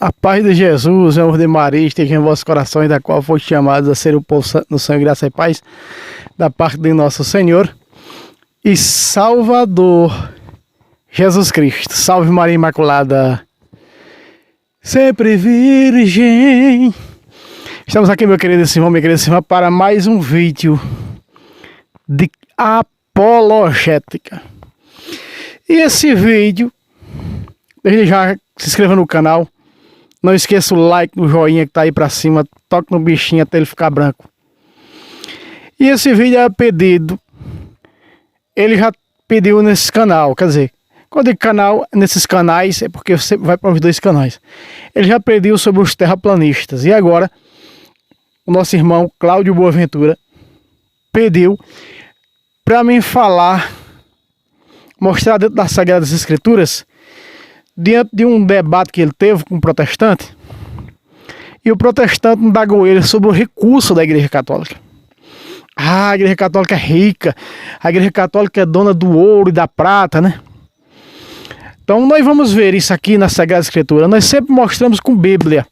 A paz de Jesus, o amor de Maria, esteja em vossos corações, da qual foste chamados a ser o povo santo no sangue, graça e paz, da parte de nosso Senhor e Salvador, Jesus Cristo. Salve Maria Imaculada, sempre virgem. Estamos aqui, meu querido irmão, minha querida irmã, para mais um vídeo de apologética. E esse vídeo, desde já se inscreva no canal. Não esqueça o like, o joinha que tá aí pra cima. Toque no bichinho até ele ficar branco. E esse vídeo é pedido. Ele já pediu nesse canal. Quer dizer, quando eu digo canal, nesses canais, é porque você vai para os dois canais. Ele já pediu sobre os terraplanistas. E agora, o nosso irmão Cláudio Boaventura pediu para mim falar, mostrar dentro das Sagradas Escrituras, diante de um debate que ele teve com um protestante, e o protestante indagou ele sobre o recurso da Igreja Católica. Ah, a Igreja Católica é rica, a Igreja Católica é dona do ouro e da prata, né? Então nós vamos ver isso aqui na Sagrada Escritura. Nós sempre mostramos com Bíblia,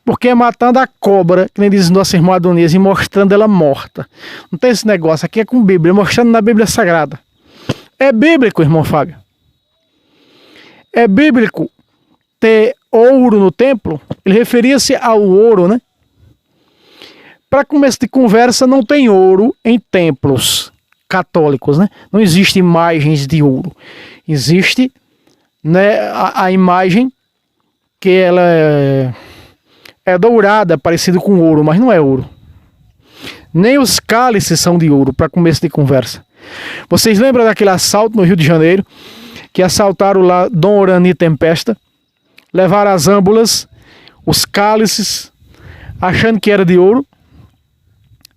porque é matando a cobra, que nem diz nosso irmão Adonias, e mostrando ela morta. Não tem esse negócio, aqui é com Bíblia, mostrando na Bíblia Sagrada. É bíblico, irmão Fábio. É bíblico ter ouro no templo. Ele referia-se ao ouro, né? Para começo de conversa, não tem ouro em templos católicos, né? Não existe imagens de ouro. Existe, né, a imagem que ela é dourada, parecido com ouro, mas não é ouro. Nem os cálices são de ouro, para começo de conversa. Vocês lembram daquele assalto no Rio de Janeiro, que assaltaram lá Dom Orani Tempesta, levaram as âmbulas, os cálices, achando que era de ouro.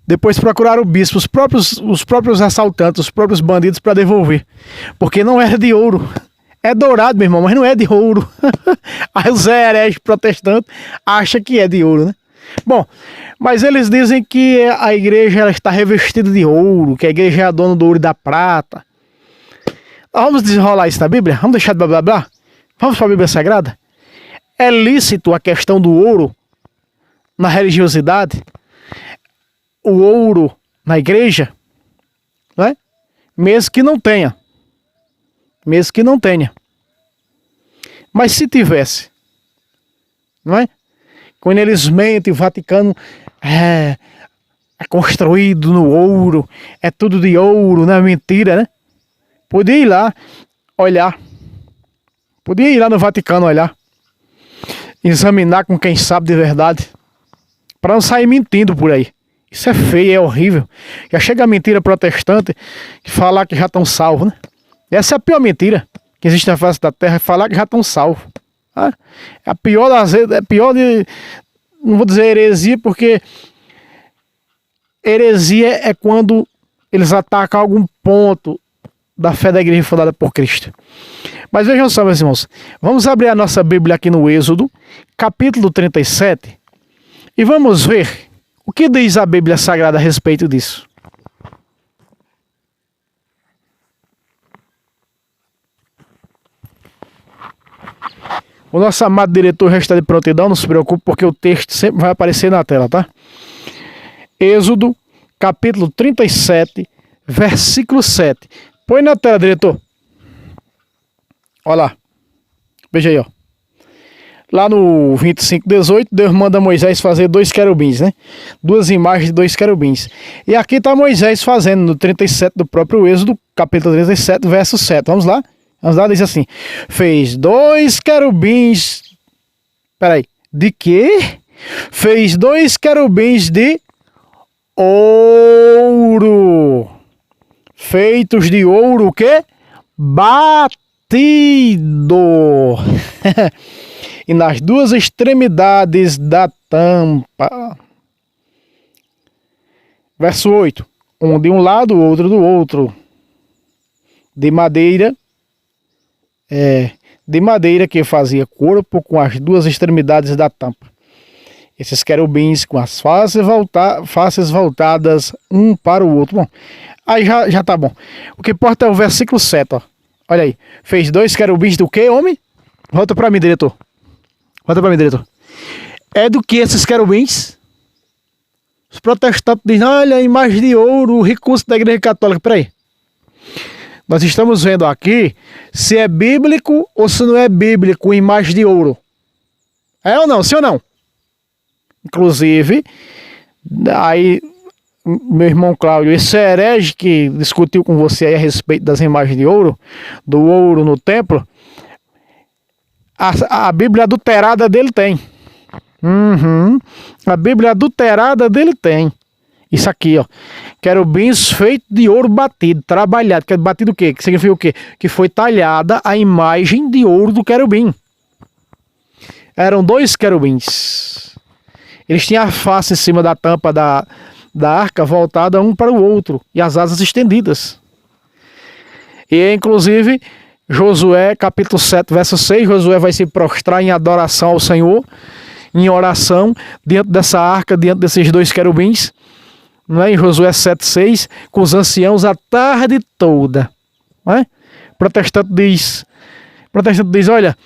Depois procuraram o bispo, os próprios assaltantes, os próprios bandidos, para devolver, porque não era de ouro. É dourado, meu irmão, mas não é de ouro. Aí o Zé herege protestante acha que é de ouro, né? Bom, mas eles dizem que a igreja ela está revestida de ouro, que a igreja é a dona do ouro e da prata. Vamos desenrolar isso na Bíblia? Vamos deixar de blá blá blá? Vamos para a Bíblia Sagrada? É lícito a questão do ouro na religiosidade? O ouro na igreja? Não é? Mesmo que não tenha. Mesmo que não tenha. Mas se tivesse, não é? Quando eles mentem, o Vaticano é construído no ouro, é tudo de ouro, não é mentira, né? Podia ir lá olhar. Podia ir lá no Vaticano olhar. Examinar com quem sabe de verdade. Para não sair mentindo por aí. Isso é feio, é horrível. Já chega a mentira protestante que falar que já estão salvos, né? Essa é a pior mentira que existe na face da terra, é falar que já estão salvos. Ah, é a pior das vezes, é pior de... Não vou dizer heresia, porque heresia é quando eles atacam algum ponto da fé da igreja fundada por Cristo. Mas vejam só, meus irmãos, vamos abrir a nossa Bíblia aqui no Êxodo, capítulo 37, e vamos ver o que diz a Bíblia Sagrada a respeito disso. O nosso amado diretor já está de prontidão, não se preocupe, porque o texto sempre vai aparecer na tela, tá? Êxodo, capítulo 37, versículo 7. Põe na tela, diretor. Olha lá. Veja aí, ó. Lá no 25:18, Deus manda Moisés fazer 2 querubins, né? 2 imagens de 2 querubins. E aqui está Moisés fazendo no 37 do próprio Êxodo, capítulo 37, verso 7. Vamos lá? Vamos lá, diz assim. Fez 2 querubins... Peraí. De quê? Fez 2 querubins de ouro. Feitos de ouro o quê? Batido. E nas 2 extremidades da tampa. Verso 8. Um de um lado, outro do outro. De madeira que fazia corpo com as 2 extremidades da tampa. Esses querubins com as faces voltadas um para o outro. Bom, aí já tá bom. O que importa é o versículo 7, ó. Olha aí. Fez 2 querubins do quê, homem? Volta para mim, diretor. Volta para mim, diretor. é do que esses querubins? Os protestantes dizem, olha a imagem de ouro, o recurso da Igreja Católica. Peraí. Nós estamos vendo aqui se é bíblico ou se não é bíblico imagem de ouro. É ou não? Sim ou não? Inclusive, aí, meu irmão Cláudio, esse herege que discutiu com você aí a respeito das imagens de ouro, do ouro no templo, a Bíblia adulterada dele tem. A Bíblia adulterada dele tem. Isso aqui, ó. Querubins feitos de ouro batido, trabalhado. Batido o quê? Que significa o quê? Que foi talhada a imagem de ouro do querubim. Eram 2 querubins. Eles tinham a face em cima da tampa da arca voltada um para o outro. E as asas estendidas. E inclusive, Josué, capítulo 7, verso 6, Josué vai se prostrar em adoração ao Senhor, em oração, diante dessa arca, diante desses 2 querubins. Não é? Em Josué 7,6, com os anciãos a tarde toda. Não é? O protestante diz, olha,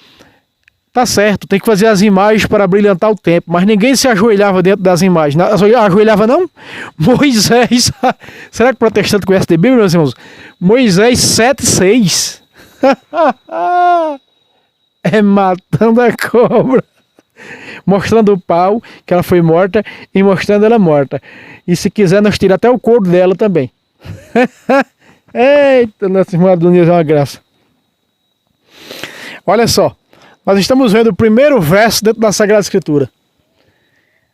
tá certo, tem que fazer as imagens para brilhantar o templo, mas ninguém se ajoelhava dentro das imagens. Ajoelhava não? Moisés, será que o protestante conhece de Bíblia, meus irmãos? Moisés 7,6. É matando a cobra. Mostrando o pau, que ela foi morta, e mostrando ela morta. E se quiser, nós tiramos até o couro dela também. Eita, nossa irmã do Deus é uma graça. Olha só, nós estamos vendo o primeiro verso dentro da Sagrada Escritura,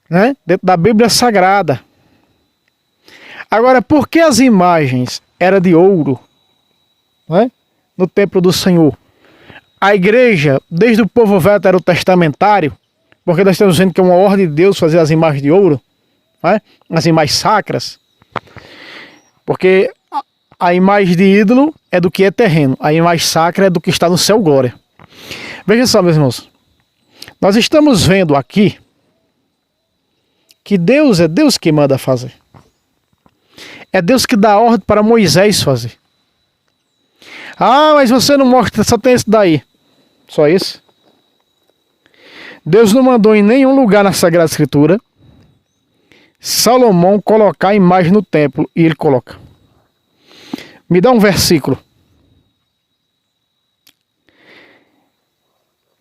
né? Dentro da Bíblia Sagrada. Agora, por que as imagens eram de ouro, né? No templo do Senhor? A igreja, desde o povo veterotestamentário, porque nós estamos vendo que é uma ordem de Deus fazer as imagens de ouro, né? As imagens sacras, porque a imagem de ídolo é do que é terreno, a imagem sacra é do que está no céu glória. Veja só, meus irmãos, nós estamos vendo aqui que Deus é Deus que manda fazer. É Deus que dá ordem para Moisés fazer. Ah, mas você não mostra, só tem esse daí. Só isso? Deus não mandou em nenhum lugar na Sagrada Escritura Salomão colocar a imagem no templo, e ele coloca. Me dá um versículo.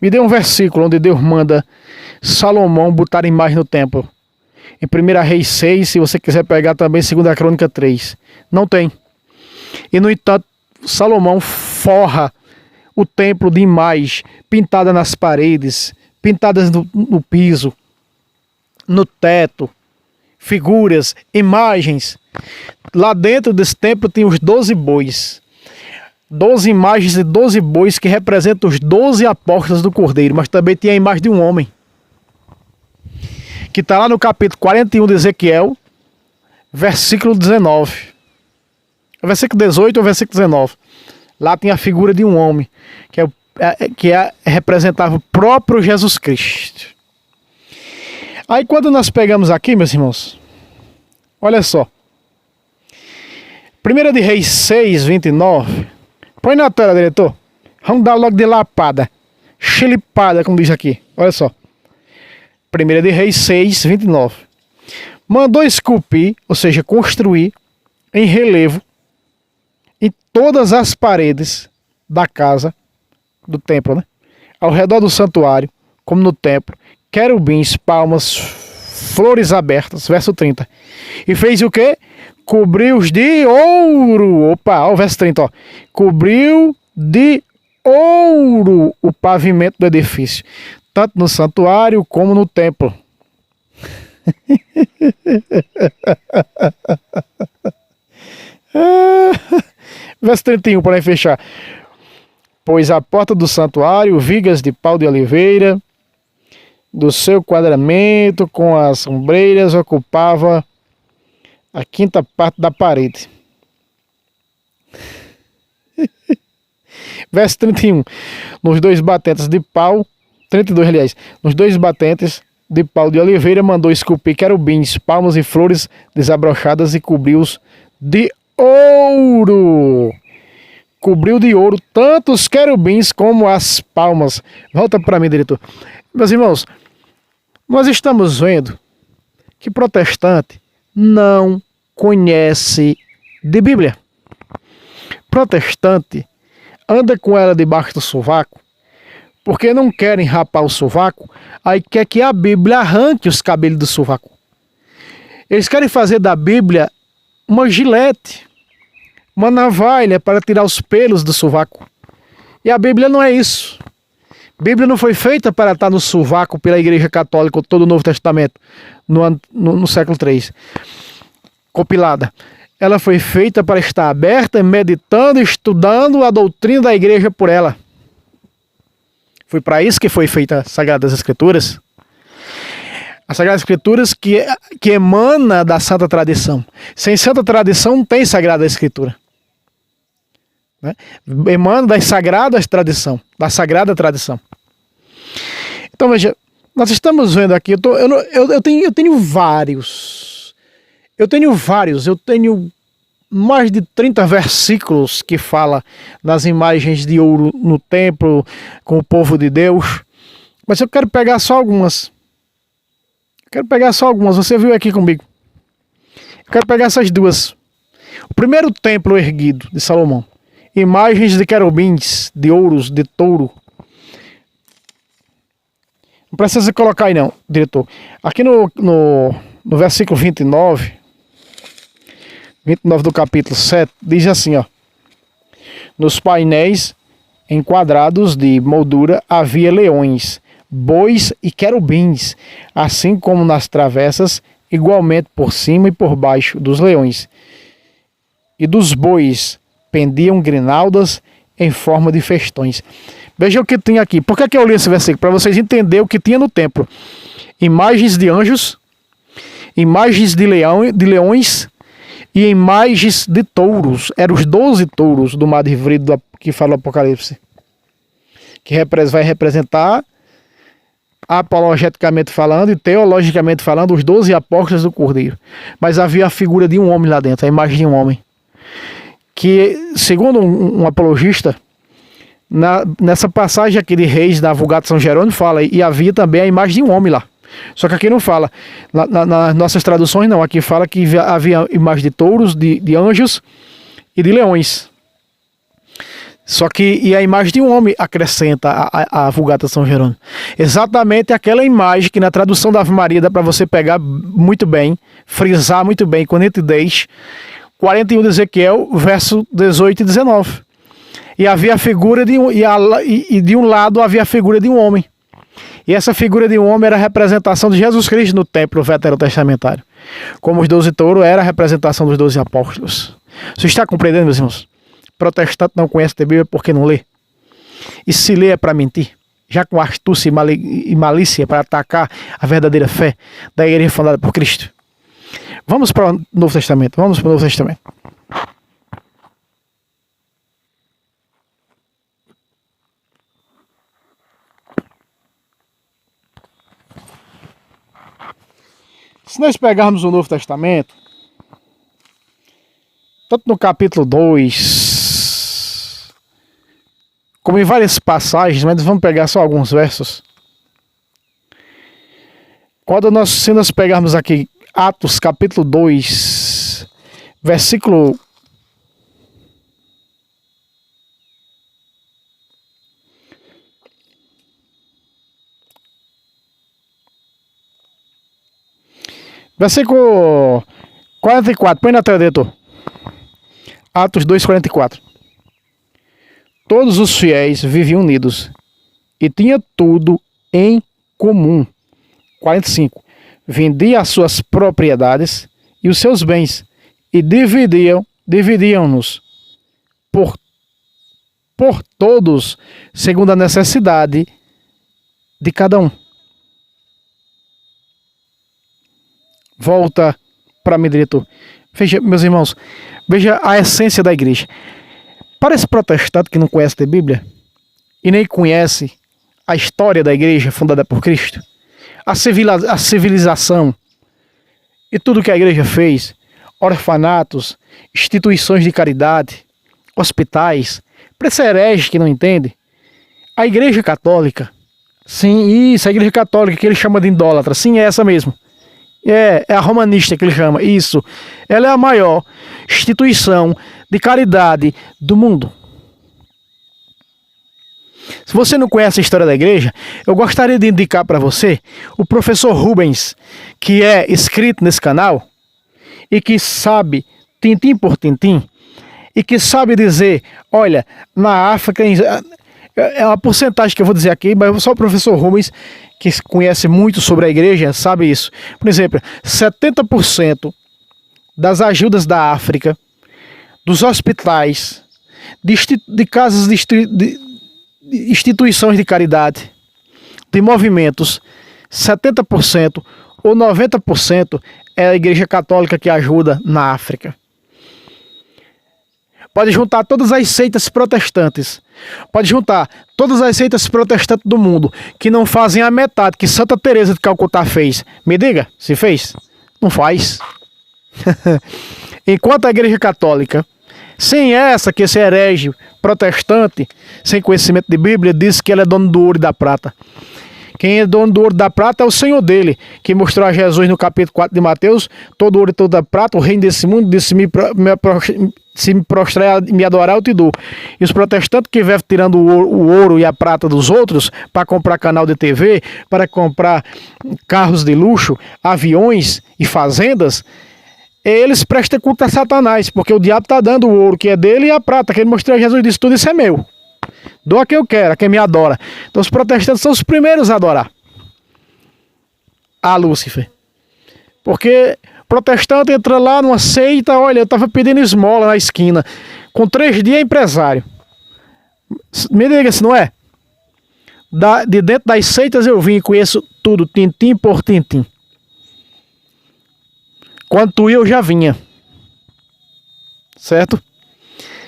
Me dê um versículo onde Deus manda Salomão botar a imagem no templo. Em 1 Reis 6, se você quiser pegar também 2 Crônica 3. Não tem. E no entanto, Salomão forra o templo de imagens pintadas nas paredes, pintadas no piso, no teto, figuras, imagens. Lá dentro desse templo tem os 12 bois. 12 imagens de 12 bois que representam os 12 apóstolos do Cordeiro, mas também tem a imagem de um homem, que está lá no capítulo 41 de Ezequiel, versículo 19. Versículo 18 ou versículo 19. Lá tem a figura de um homem, que representava o próprio Jesus Cristo. Aí quando nós pegamos aqui, meus irmãos, olha só. 1 de Reis 6, 29. Põe na tela, diretor. Vamos dar logo de lapada. Chilipada, como diz aqui. Olha só. 1 de Reis 6, 29. Mandou esculpir, ou seja, construir, em relevo, em todas as paredes da casa, do templo, né? Ao redor do santuário, como no templo, querubins, palmas, flores abertas, verso 30. E fez o quê? Cobriu-os de ouro. Opa, ó, o verso 30, ó. Cobriu de ouro o pavimento do edifício, tanto no santuário como no templo. Verso 31, para fechar. Pois a porta do santuário, vigas de pau de oliveira, do seu quadramento com as ombreiras, ocupava a quinta parte da parede. Verso 31. Nos 2 batentes de pau, 32 aliás, nos 2 batentes de pau de oliveira mandou esculpir querubins, palmas e flores desabrochadas e cobriu-os de ouro. Cobriu de ouro tanto os querubins como as palmas. Volta para mim, diretor. Meus irmãos, Nós estamos vendo que protestante não conhece de Bíblia. Protestante anda com ela debaixo do sovaco, porque não querem rapar o sovaco, aí quer que a Bíblia arranque os cabelos do sovaco. Eles querem fazer da Bíblia uma gilete, uma navalha para tirar os pelos do sovaco. E a Bíblia não é isso. A Bíblia não foi feita para estar no sovaco pela Igreja Católica, todo o Novo Testamento, no século III, compilada. Ela foi feita para estar aberta, meditando, estudando a doutrina da igreja por ela. Foi para isso que foi feita as Sagradas Escrituras. As Sagradas Escrituras que emana da Santa Tradição. Sem Santa Tradição não tem Sagrada Escritura. Né? Emana das Sagradas Tradição, da Sagrada Tradição. Então veja, nós estamos vendo aqui, eu tenho vários. Eu tenho mais de 30 versículos que fala nas imagens de ouro no templo com o povo de Deus. Mas eu quero pegar só algumas. Você viu aqui comigo. Eu quero pegar essas duas. O primeiro templo erguido de Salomão. Imagens de querubins, de ouros, de touro. Não precisa colocar aí não, diretor. Aqui no versículo 29 do capítulo 7, diz assim, ó. Nos painéis enquadrados de moldura havia leões, bois e querubins, assim como nas travessas, igualmente por cima e por baixo dos leões. E dos bois pendiam grinaldas em forma de festões. Veja o que tinha aqui. Por que eu li esse versículo? Para vocês entenderem o que tinha no templo. Imagens de anjos, imagens de leões e imagens de touros. Eram os 12 touros do mar de Vírido que fala o Apocalipse. Que vai representar, apologeticamente falando e teologicamente falando, os 12 apóstolos do Cordeiro. Mas havia a figura de um homem lá dentro, a imagem de um homem. Que, segundo um apologista, nessa passagem aqui de Reis, da Vulgata São Jerônimo, fala, e havia também a imagem de um homem lá. Só que aqui não fala, nas nossas traduções não, aqui fala que havia imagem de touros, de anjos e de leões. Só que e a imagem de um homem acrescenta a Vulgata São Jerônimo. Exatamente aquela imagem que na tradução da Ave Maria dá para você pegar muito bem, frisar muito bem, com nitidez, 41 de Ezequiel, verso 18 e 19. E havia a figura de de um lado havia a figura de um homem. E essa figura de um homem era a representação de Jesus Cristo no templo veterotestamentário. Como os 12 touros era a representação dos 12 apóstolos. Você está compreendendo, meus irmãos? Protestante não conhece a Bíblia porque não lê. E se lê é para mentir. Já com astúcia e malícia para atacar a verdadeira fé da igreja fundada por Cristo. Vamos para o Novo Testamento. Se nós pegarmos o Novo Testamento, tanto no capítulo 2, como em várias passagens, mas vamos pegar só alguns versos. Se nós pegarmos aqui Atos capítulo 2, versículo 44, põe na tela, diretor. Atos 2:44. Todos os fiéis viviam unidos e tinham tudo em comum. 45. Vendia as suas propriedades e os seus bens e dividiam-nos por todos, segundo a necessidade de cada um. Volta para mim, diretor. Veja, meus irmãos, veja a essência da igreja. Para esse protestante que não conhece a Bíblia e nem conhece a história da igreja fundada por Cristo, a civilização e tudo que a igreja fez, orfanatos, instituições de caridade, hospitais, para esse herege que não entende, a igreja católica Sim, isso, a Igreja Católica que ele chama de idólatra. Sim, é essa mesmo. É a romanista que ele chama. Isso. Ela é a maior instituição de caridade do mundo. Se você não conhece a história da igreja, eu gostaria de indicar para você o professor Rubens, que é inscrito nesse canal e que sabe, tintim por tintim, e que sabe dizer, olha, na África, é uma porcentagem que eu vou dizer aqui, mas só o professor Rubens, que conhece muito sobre a igreja, sabe isso. Por exemplo, 70% das ajudas da África, dos hospitais, de casas de instituições de caridade, de movimentos, 70% ou 90% é a Igreja Católica que ajuda na África. Pode juntar todas as seitas protestantes, pode juntar todas as seitas protestantes do mundo que não fazem a metade que Santa Teresa de Calcutá fez. Me diga, se fez? Não faz. Enquanto a Igreja Católica, sem essa que esse herege protestante, sem conhecimento de Bíblia, disse que ela é dono do ouro e da prata. Quem é dono do ouro e da prata é o Senhor dele, que mostrou a Jesus no capítulo 4 de Mateus, todo ouro e toda prata, o reino desse mundo, disse, se me prostrar e me adorar, eu te dou. E os protestantes que vivem tirando o ouro e a prata dos outros para comprar canal de TV, para comprar carros de luxo, aviões e fazendas, eles prestam culto a Satanás, porque o diabo está dando o ouro que é dele e a prata, que ele mostrou a Jesus, disse, tudo isso é meu. Dou a quem eu quero, a quem me adora. Então os protestantes são os primeiros a adorar a Lúcifer. Porque protestante entra lá numa seita, olha, eu estava pedindo esmola na esquina. Com 3 dias é empresário. Me diga se não é. De dentro das seitas eu vim e conheço tudo, tintim por tintim. Quando tu ia, eu já vinha. Certo?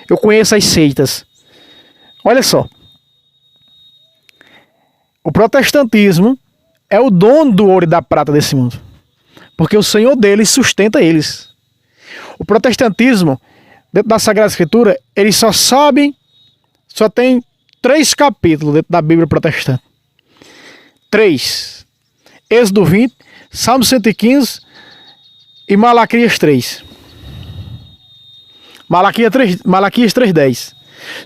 Eu conheço as seitas. Olha só. O protestantismo é o dono do ouro e da prata desse mundo. Porque o Senhor deles sustenta eles. O protestantismo, dentro da Sagrada Escritura, eles só tem 3 capítulos dentro da Bíblia protestante. 3. Êxodo 20, Salmo 115 e Malaquias 3. Malaquias 3:10.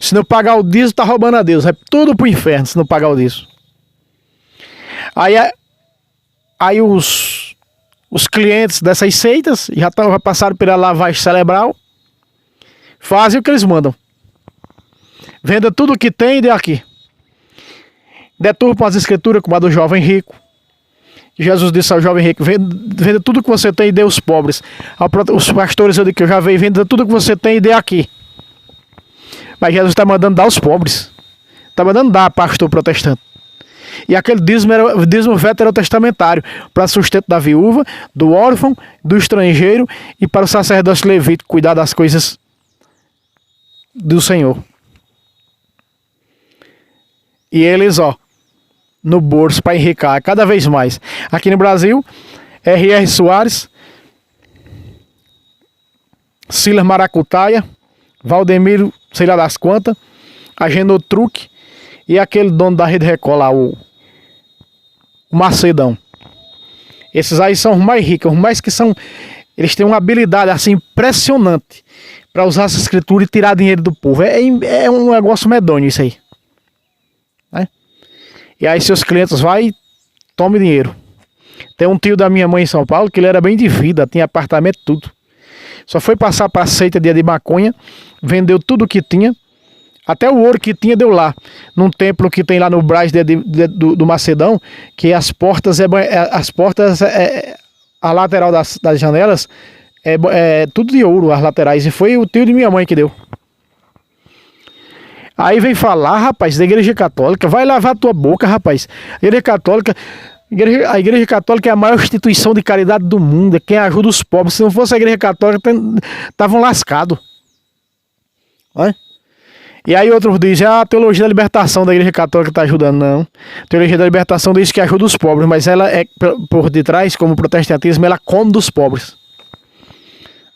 Se não pagar o dízimo, está roubando a Deus. É tudo pro inferno se não pagar o dízimo. Aí os clientes dessas seitas já passaram pela lavagem cerebral, fazem o que eles mandam. Venda tudo o que tem e dê aqui. Deturpam as escrituras como a do jovem rico. Jesus disse ao jovem rico, venda tudo que você tem e dê aos pobres. Os pastores, eu digo que eu já veio, venda tudo que você tem e dê aqui. Mas Jesus está mandando dar aos pobres. Está mandando dar a pastor protestante. E aquele dízimo era o dízimo veterotestamentário, para sustento da viúva, do órfão, do estrangeiro e para o sacerdote levítico cuidar das coisas do Senhor. E eles, no bolso para enricar cada vez mais. Aqui no Brasil, R.R. Soares, Silas Maracutaia, Valdemiro, sei lá das quantas, Agenor Truque e aquele dono da Rede Record lá, o Macedão. Esses aí são os mais ricos, os mais que são. Eles têm uma habilidade assim impressionante para usar essa escritura e tirar dinheiro do povo. É um negócio medonho isso aí. Né? E aí seus clientes vai e tome dinheiro. Tem um tio da minha mãe em São Paulo que ele era bem de vida, tinha apartamento, tudo. Só foi passar para a seita dia de maconha, vendeu tudo o que tinha, até o ouro que tinha deu lá, num templo que tem lá no Brás do Macedão, que as portas, a lateral das janelas, é tudo de ouro, as laterais, e foi o tio de minha mãe que deu. Aí vem falar, rapaz, da Igreja Católica, vai lavar tua boca, rapaz. A Igreja Católica é a maior instituição de caridade do mundo, é quem ajuda os pobres. Se não fosse a Igreja Católica, estavam lascados. E aí outros dizem, a teologia da libertação da Igreja Católica está ajudando. Não. A teologia da libertação diz que ajuda os pobres, mas ela é por detrás, como o protestantismo, ela come dos pobres.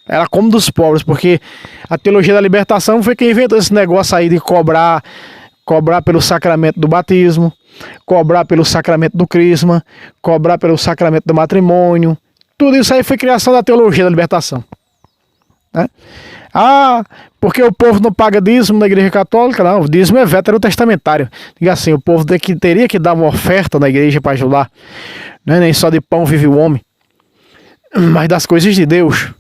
Ela come dos pobres, porque a teologia da libertação foi quem inventou esse negócio aí de cobrar pelo sacramento do batismo, cobrar pelo sacramento do crisma, cobrar pelo sacramento do matrimônio. Tudo isso aí foi criação da teologia da libertação, né? Ah, porque o povo não paga dízimo na igreja católica? Não, o dízimo é veterotestamentário. Diga assim, o povo teria que dar uma oferta na igreja para ajudar, né? Nem só de pão vive o homem, mas das coisas de Deus.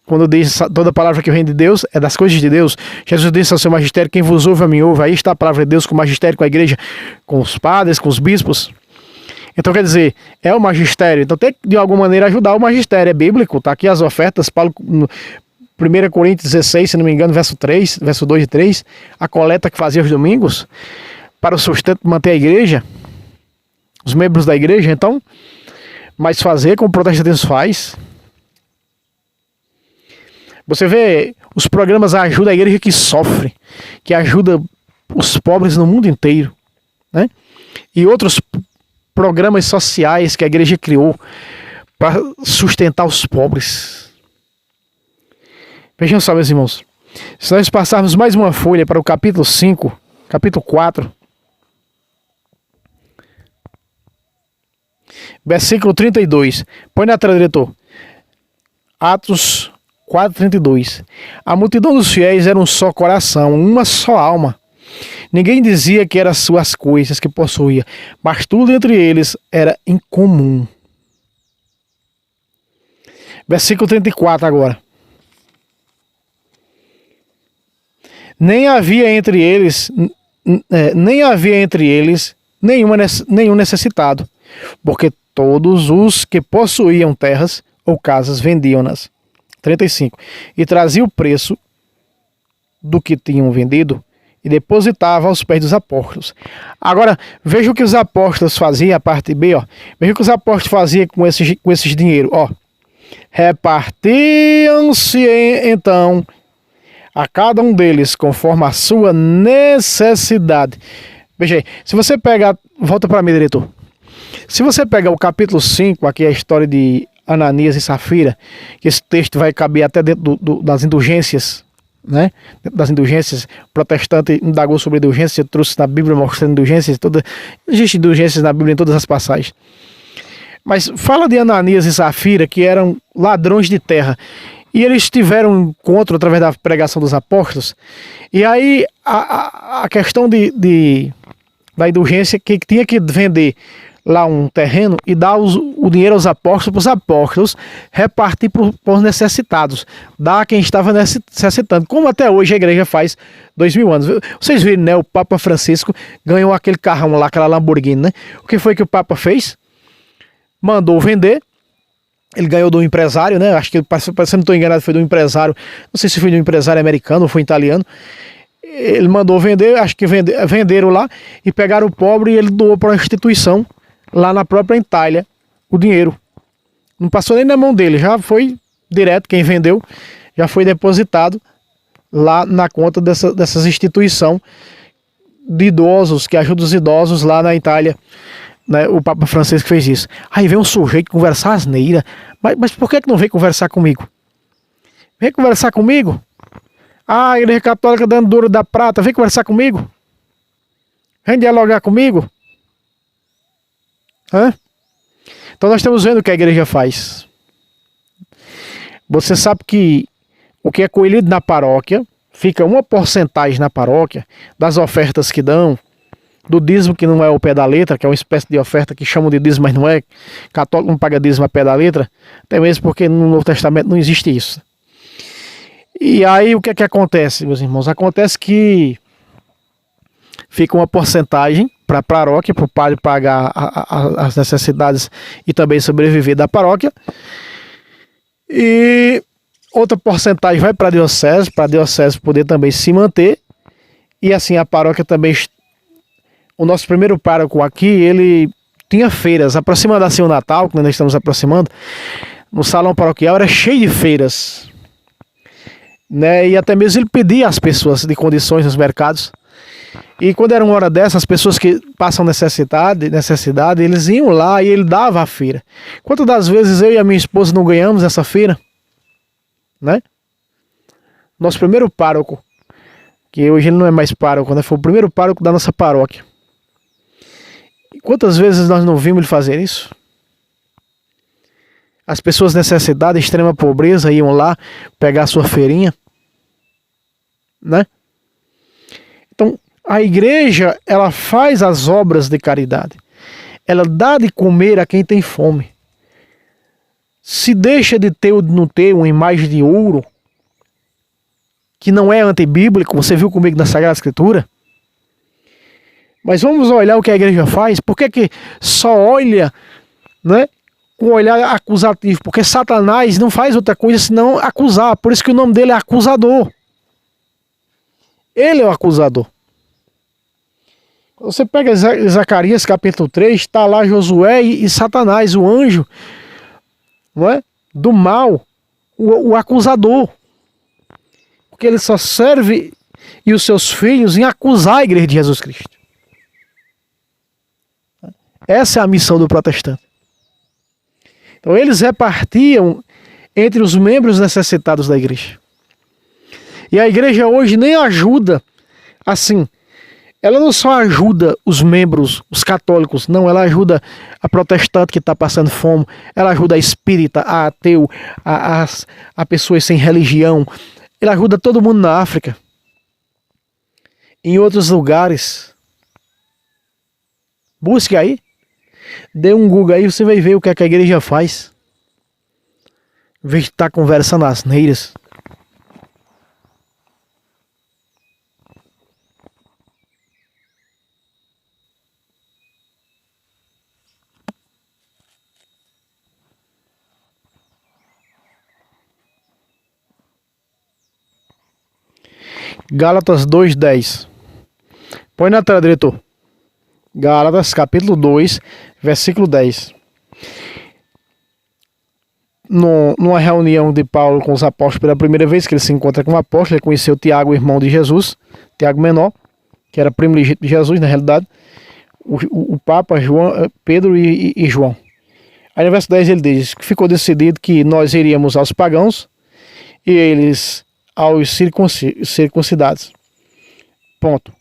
Quando diz toda palavra que vem de Deus, é das coisas de Deus. Jesus disse ao seu magistério, quem vos ouve a mim ouve. Aí está a palavra de Deus com o magistério, com a igreja, com os padres, com os bispos. Então quer dizer, é o magistério. Então tem que de alguma maneira ajudar o magistério. É bíblico, está aqui as ofertas. Paulo, 1 Coríntios 16, se não me engano, verso 2 e 3. A coleta que fazia aos domingos para o sustento de manter a igreja. Os membros da igreja, então. Mas fazer como o protestante faz. Você vê os programas ajudam a igreja que sofre, que ajuda os pobres no mundo inteiro, né? E outros programas sociais que a igreja criou para sustentar os pobres. Vejam só, meus irmãos. Se nós passarmos mais uma folha para o capítulo 5, capítulo 4, versículo 32. Põe na tela, diretor. Atos 4:32. A multidão dos fiéis era um só coração, uma só alma. Ninguém dizia que eram suas coisas que possuía, mas tudo entre eles era incomum. Versículo 34 agora. Nem havia entre eles nenhum necessitado, porque todos os que possuíam terras ou casas vendiam-nas. 35. E trazia o preço do que tinham vendido e depositava aos pés dos apóstolos. Agora, veja o que os apóstolos faziam, a parte B, ó. Veja o que os apóstolos faziam com esses dinheiro, ó. Repartiam-se então a cada um deles conforme a sua necessidade. Veja aí, se você pegar, volta para mim, diretor. Se você pegar o capítulo 5, aqui é a história de Ananias e Safira, que esse texto vai caber até dentro das indulgências, né? Das indulgências, o protestante indagou sobre indulgências, trouxe na Bíblia mostrando indulgências, existem indulgências na Bíblia em todas as passagens. Mas fala de Ananias e Safira, que eram ladrões de terra, e eles tiveram um encontro através da pregação dos apóstolos, e aí a questão da indulgência, que tinha que vender lá um terreno e dar o dinheiro aos apóstolos, para os apóstolos repartir por necessitados, dar a quem estava necessitando, como até hoje a igreja faz 2000 anos. Vocês viram, né? O Papa Francisco ganhou aquele carrão lá, aquela Lamborghini, né? O que foi que o Papa fez? Mandou vender. Ele ganhou do empresário, né? Acho que, se não estou enganado, foi do empresário, não sei se foi do empresário americano ou foi italiano. Ele mandou vender, acho que venderam lá e pegaram o pobre e ele doou para uma instituição lá na própria Itália o dinheiro. Não passou nem na mão dele, já foi direto, quem vendeu já foi depositado lá na conta dessas instituições de idosos, que ajudam os idosos lá na Itália, né? O Papa Francisco fez isso. Aí vem um sujeito conversar asneira, mas por que não vem conversar comigo? Vem conversar comigo? Ah, a igreja católica dando duro da prata, vem conversar comigo? Vem dialogar comigo? Hã? Então nós estamos vendo o que a igreja faz. Você sabe que o que é colhido na paróquia, fica uma porcentagem na paróquia das ofertas que dão, do dízimo que não é o pé da letra, que é uma espécie de oferta que chamam de dízimo, mas não é. Católico não paga dízimo a pé da letra, até mesmo porque no Novo Testamento não existe isso. E aí o que é que acontece, meus irmãos? Acontece que fica uma porcentagem para a paróquia, para o padre pagar as necessidades e também sobreviver da paróquia. E outra porcentagem vai para a diocese poder também se manter. E assim a paróquia também. O nosso primeiro pároco aqui, ele tinha feiras. Aproximando assim o Natal, que nós estamos aproximando, no salão paroquial era cheio de feiras, né? E até mesmo ele pedia às pessoas de condições nos mercados. E quando era uma hora dessa, as pessoas que passam necessidade, eles iam lá e ele dava a feira. Quantas das vezes eu e a minha esposa não ganhamos essa feira? Né? Nosso primeiro pároco, que hoje ele não é mais pároco, né? Foi o primeiro pároco da nossa paróquia. Quantas vezes nós não vimos ele fazer isso? As pessoas necessitadas, extrema pobreza, iam lá pegar a sua feirinha, né? Então, a igreja, ela faz as obras de caridade. Ela dá de comer a quem tem fome. Se deixa de ter ou de não ter uma imagem de ouro, que não é antibíblico, você viu comigo na Sagrada Escritura? Mas vamos olhar o que a igreja faz. Por que só olha, né, com um olhar acusativo? Porque Satanás não faz outra coisa senão acusar. Por isso que o nome dele é acusador. Ele é o acusador. Você pega Zacarias capítulo 3, está lá Josué e Satanás, o anjo, não é, do mal, o acusador. Porque ele só serve e os seus filhos em acusar a igreja de Jesus Cristo. Essa é a missão do protestante. Então eles repartiam entre os membros necessitados da igreja. E a igreja hoje nem ajuda assim. Ela não só ajuda os membros, os católicos, não, ela ajuda a protestante que está passando fome, ela ajuda a espírita, a ateu, a pessoas sem religião, ela ajuda todo mundo na África, em outros lugares. Busque aí, dê um Google aí, você vai ver o que a igreja faz, em vez de estar conversando asneiras. Gálatas 2:10. Põe na tela, diretor. Gálatas capítulo 2, versículo 10. Numa reunião de Paulo com os apóstolos pela primeira vez que ele se encontra com o apóstolo, ele conheceu Tiago, irmão de Jesus, Tiago menor, que era primo legítimo de Jesus, na realidade, o Papa, João, Pedro e João. Aí no verso 10 ele diz que ficou decidido que nós iríamos aos pagãos e eles aos circuncidados. Ponto.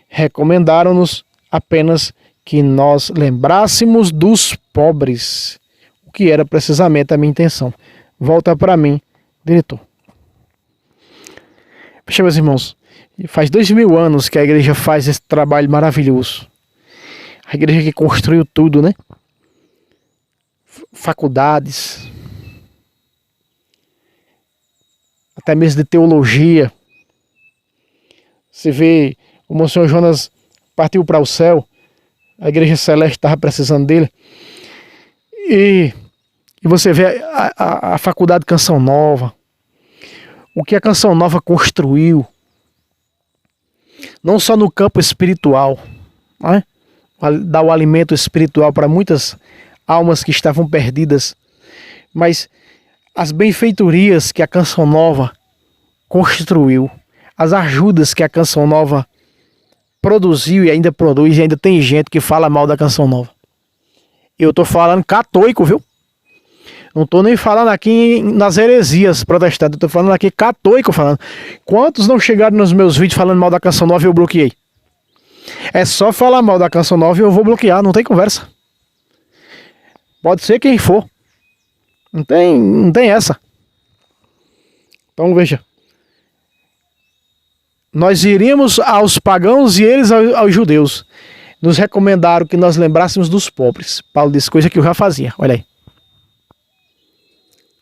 Recomendaram-nos apenas que nós lembrássemos dos pobres, o que era precisamente a minha intenção. Volta para mim, diretor. Puxa, meus irmãos, faz 2000 anos que a igreja faz esse trabalho maravilhoso. A igreja que construiu tudo, né? Faculdades, até mesmo de teologia. Você vê, o Monsenhor Jonas partiu para o céu, a igreja celeste estava precisando dele. E você vê a faculdade Canção Nova, o que a Canção Nova construiu, não só no campo espiritual, né? Dar o alimento espiritual para muitas almas que estavam perdidas, mas as benfeitorias que a Canção Nova construiu, as ajudas que a Canção Nova produziu e ainda produz, e ainda tem gente que fala mal da Canção Nova. Eu estou falando católico, viu? Não estou nem falando aqui nas heresias protestantes, estou falando aqui católico falando. Quantos não chegaram nos meus vídeos falando mal da Canção Nova e eu bloqueei? É só falar mal da Canção Nova e eu vou bloquear, não tem conversa. Pode ser quem for. Não tem essa. Então veja. Nós iríamos aos pagãos e eles aos judeus. Nos recomendaram que nós lembrássemos dos pobres. Paulo disse coisa que eu já fazia. Olha aí.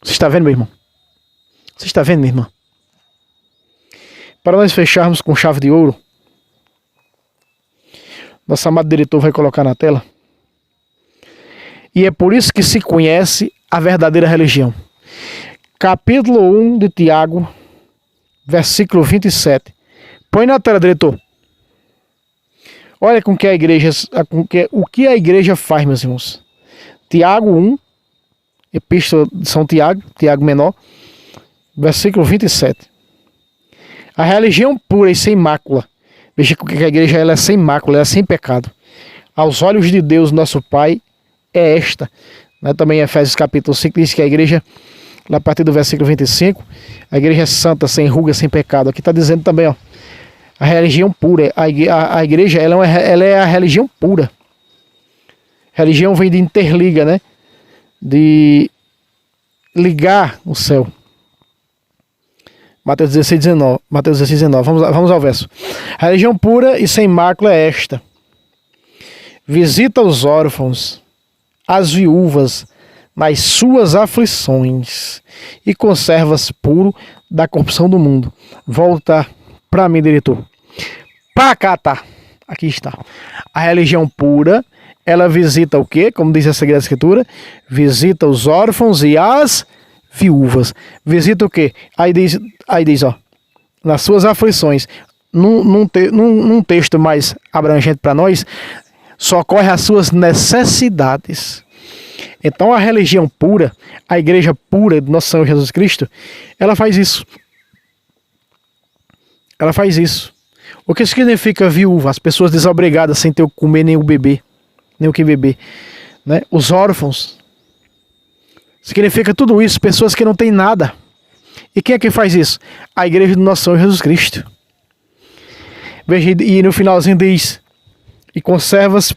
Você está vendo, meu irmão? Você está vendo, minha irmã? Para nós fecharmos com chave de ouro, nosso amado diretor vai colocar na tela. E é por isso que se conhece a verdadeira religião. Capítulo 1 de Tiago, versículo 27. Põe na tela, diretor. Olha o que a igreja faz, meus irmãos. Tiago 1, Epístola de São Tiago, Tiago menor, versículo 27. A religião pura e sem mácula. Veja que a igreja ela é sem mácula, ela é sem pecado. Aos olhos de Deus, nosso Pai, é esta. Também Efésios capítulo 5 diz que a igreja, lá a partir do versículo 25, a igreja é santa, sem ruga, sem pecado. Aqui está dizendo também, ó, a religião pura. A igreja ela é a religião pura. Religião vem de interliga, né? De ligar o céu. Mateus 16, 19. Mateus 16, 19. Vamos ao verso. A religião pura e sem mácula é esta: visita os órfãos, as viúvas, nas suas aflições, e conservas puro da corrupção do mundo. Volta para mim, diretor. Pra cá, tá. Aqui está. A religião pura, ela visita o quê? Como diz a Sagrada Escritura, visita os órfãos e as viúvas. Visita o quê? Aí diz, ó, nas suas aflições. Num texto mais abrangente para nós, socorre as suas necessidades. Então a religião pura, a igreja pura do nosso Senhor Jesus Cristo, ela faz isso. Ela faz isso. O que significa viúva? As pessoas desobrigadas sem ter o que comer nem o beber, nem o que beber, né? Os órfãos. Significa tudo isso, pessoas que não têm nada. E quem é que faz isso? A igreja do nosso Senhor Jesus Cristo. Veja, e no finalzinho diz: e conservas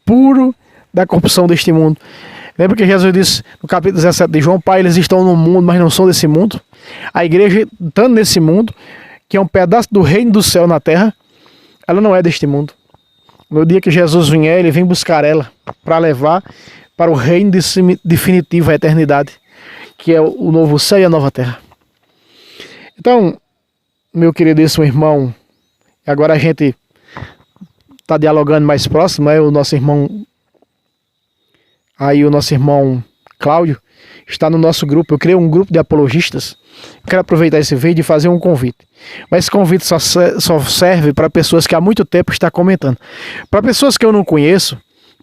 puro da corrupção deste mundo. Lembra que Jesus disse no capítulo 17 de João: Pai, eles estão no mundo, mas não são desse mundo. A igreja, estando nesse mundo, que é um pedaço do reino do céu na terra, ela não é deste mundo. No dia que Jesus vier, ele vem buscar ela para levar para o reino definitivo, a eternidade, que é o novo céu e a nova terra. Então, meu queridíssimo irmão, agora a gente está dialogando mais próximo, o nosso irmão Cláudio está no nosso grupo. Eu criei um grupo de apologistas. Eu quero aproveitar esse vídeo e fazer um convite. Mas esse convite só serve para pessoas que há muito tempo estão comentando. Para pessoas que eu não conheço,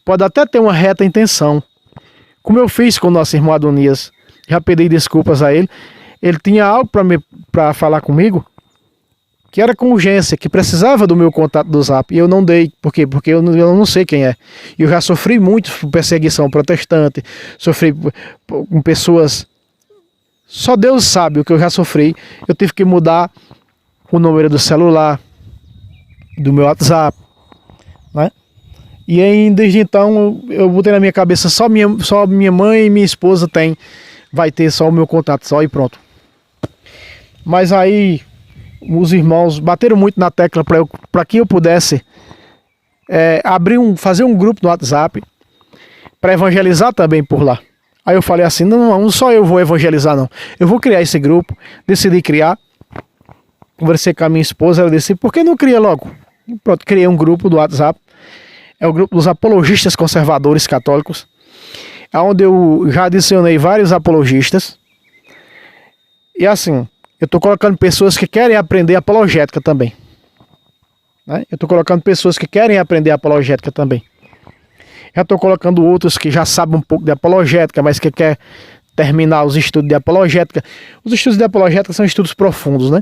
pode até ter uma reta intenção. Como eu fiz com o nosso irmão Adonias. Já pedi desculpas a ele. Ele tinha algo para falar comigo que era com urgência, que precisava do meu contato do Zap, e eu não dei. Por quê? Porque eu não sei quem é. E eu já sofri muito por perseguição protestante, sofri com pessoas... Só Deus sabe o que eu já sofri. Eu tive que mudar o número do celular, do meu WhatsApp, né? E aí, desde então, eu botei na minha cabeça, só minha mãe e minha esposa vai ter só o meu contato, só, e pronto. Mas aí... os irmãos bateram muito na tecla para que eu pudesse fazer um grupo no WhatsApp para evangelizar também por lá. Aí eu falei assim, não só eu vou evangelizar não. Eu vou criar esse grupo, decidi criar. Conversei com a minha esposa, ela disse, por que não cria logo? E pronto, criei um grupo do WhatsApp. É o grupo dos apologistas conservadores católicos, onde eu já adicionei vários apologistas. E assim... eu estou colocando pessoas que querem aprender apologética também. Né? Eu estou colocando pessoas que querem aprender apologética também. Já estou colocando outros que já sabem um pouco de apologética, mas que quer terminar os estudos de apologética. Os estudos de apologética são estudos profundos, né?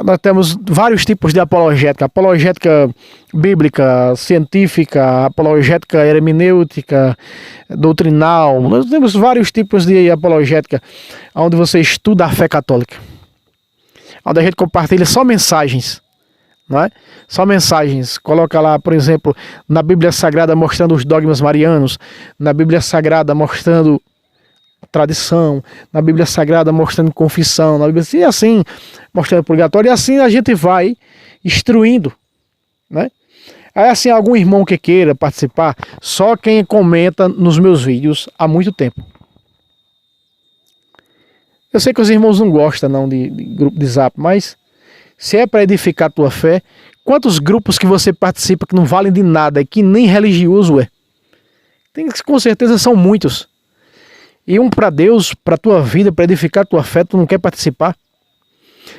Nós temos vários tipos de apologética. Apologética bíblica, científica, apologética hermenêutica, doutrinal. Nós temos vários tipos de apologética, onde você estuda a fé católica. Onde a gente compartilha só mensagens. Não é? Só mensagens. Coloca lá, por exemplo, na Bíblia Sagrada mostrando os dogmas marianos, na Bíblia Sagrada mostrando tradição, na Bíblia Sagrada mostrando confissão, na Bíblia, e assim mostrando purgatório, e assim a gente vai instruindo, né? Aí assim, algum irmão que queira participar, só quem comenta nos meus vídeos há muito tempo. Eu sei que os irmãos não gostam não de grupo de Zap, mas se é para edificar a tua fé, quantos grupos que você participa que não valem de nada e que nem religioso é? Com certeza são muitos. E um para Deus, para a tua vida, para edificar a tua fé, tu não quer participar.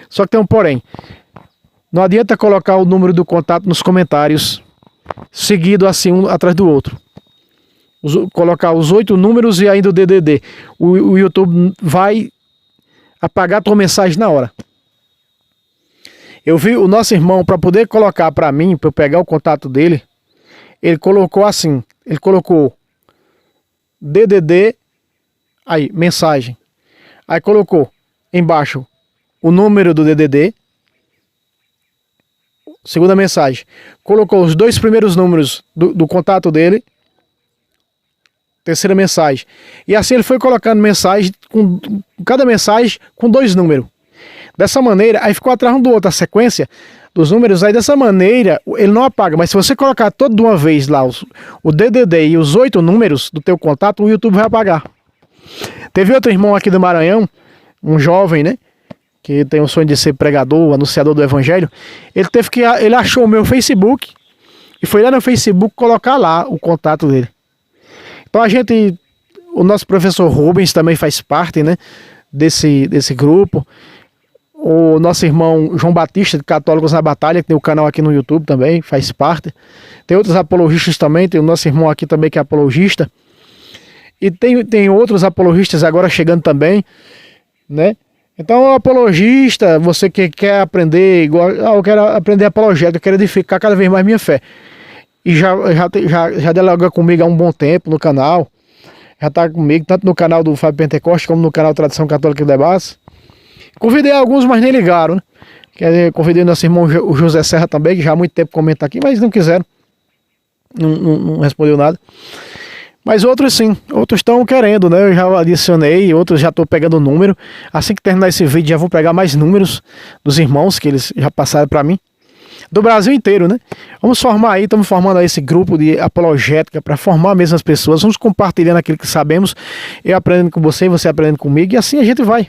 Só que tem um porém. Não adianta colocar o número do contato nos comentários, seguido assim um atrás do outro. Colocar os 8 números e ainda o DDD. O YouTube vai apagar a tua mensagem na hora. Eu vi o nosso irmão, para poder colocar para mim, para eu pegar o contato dele, ele colocou assim, ele colocou DDD, aí, mensagem. Aí colocou embaixo o número do DDD, segunda mensagem. Colocou os 2 primeiros números do contato dele, terceira mensagem. E assim ele foi colocando mensagem, cada mensagem com 2 números. Dessa maneira, aí ficou atrás um do outro a sequência dos números, aí dessa maneira ele não apaga. Mas se você colocar todo de uma vez lá o DDD e os 8 números do teu contato, o YouTube vai apagar. Teve outro irmão aqui do Maranhão, um jovem, né, que tem o sonho de ser pregador, anunciador do evangelho. Ele achou o meu Facebook e foi lá no Facebook colocar lá o contato dele. Então o nosso professor Rubens também faz parte, né, desse grupo. O nosso irmão João Batista, de Católicos na Batalha, que tem o canal aqui no YouTube também, faz parte. Tem outros apologistas também, tem o nosso irmão aqui também que é apologista. E tem outros apologistas agora chegando também, né? Então, o apologista, você que quer aprender, eu quero aprender apologética, eu quero edificar cada vez mais minha fé. E já dialoga comigo há um bom tempo no canal. Já está comigo, tanto no canal do Fábio Pentecoste, como no canal Tradição Católica e Debates. Convidei alguns, mas nem ligaram, né? Convidei nosso irmão o José Serra também, que já há muito tempo comenta aqui, mas não quiseram. Não respondeu nada. Mas outros sim, outros estão querendo, né? Eu já adicionei, outros já estou pegando o número. Assim que terminar esse vídeo, já vou pegar mais números dos irmãos que eles já passaram para mim. Do Brasil inteiro, né? Vamos formar aí, estamos formando aí esse grupo de apologética para formar mesmo as pessoas. Vamos compartilhando aquilo que sabemos. Eu aprendendo com você, você aprendendo comigo, e assim a gente vai.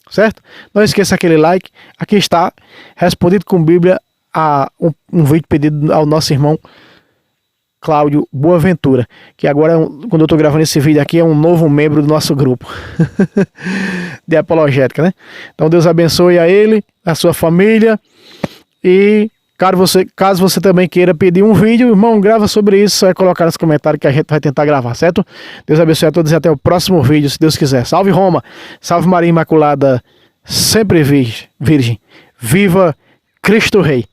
Certo? Não esqueça aquele like. Aqui está, respondido com Bíblia, a um vídeo pedido ao nosso irmão Cláudio Boaventura, que agora, quando eu estou gravando esse vídeo aqui, é um novo membro do nosso grupo de apologética, né? Então Deus abençoe a ele, a sua família, e caso você também queira pedir um vídeo, irmão, grava sobre isso, só é colocar nos comentários que a gente vai tentar gravar, certo? Deus abençoe a todos e até o próximo vídeo, se Deus quiser. Salve Roma, salve Maria Imaculada, sempre virgem. Viva Cristo Rei.